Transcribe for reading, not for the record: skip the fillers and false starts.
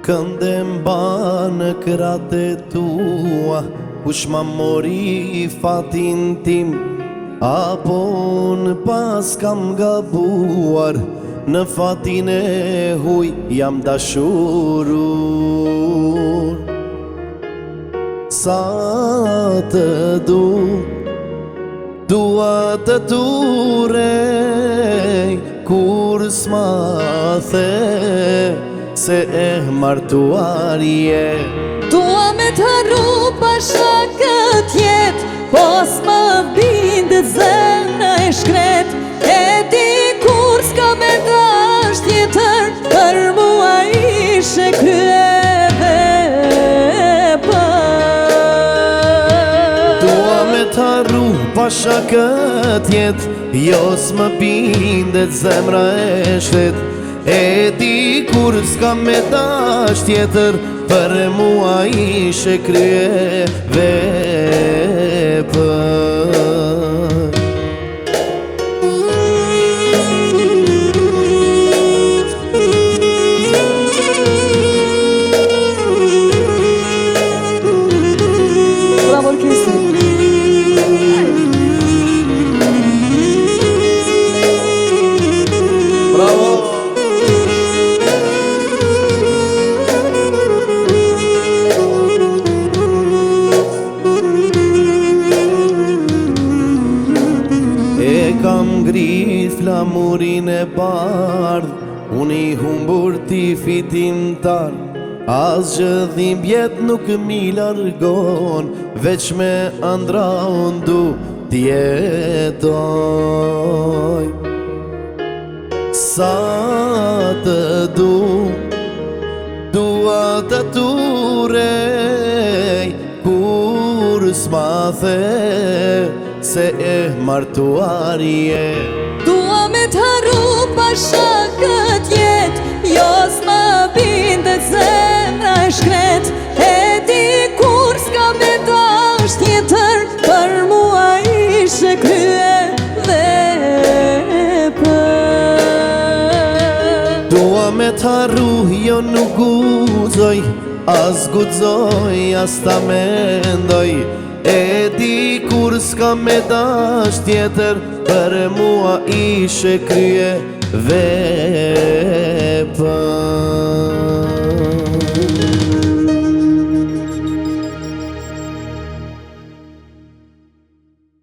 Kënde mba në kratë e tua, kush ma mori fatin tim, apo në pas kam gabuar, në fatin e huj jam dashurur. Sa të dua të turej, kur s'ma the se e martuar je. Dua me të harru pasha kët jet, po s'më bindet zemra e shkret. E di kur s'ka me dash tjetër, për mua ishe kryeve për. Dua me të harru pasha kët jet, jo s'më bindet zemra e shkret. E di kur s'ka me dash tjetër, për mua ishe kryeve për. Bravo orkestri. Bravo. Kam ngrit flamurin e bardh, unë i humbur ti fitim tar. Asgjë dhimbjet nuk mi largon, veç me ëndra unë du t'jetoj. Sa të dua të turej, kur s'ma the se e martuar je. Dua me të harru pasha kët jet, jo s'më bindet zemra e shkret. E di kur s'ka me dash tjetër, për mua ishe kryeve për. Dua me të harru, jo nuk guxoj, as guxoj, as ta mendoj. E di kur s'ka me dash tjetër, për mua ishe kryeve për.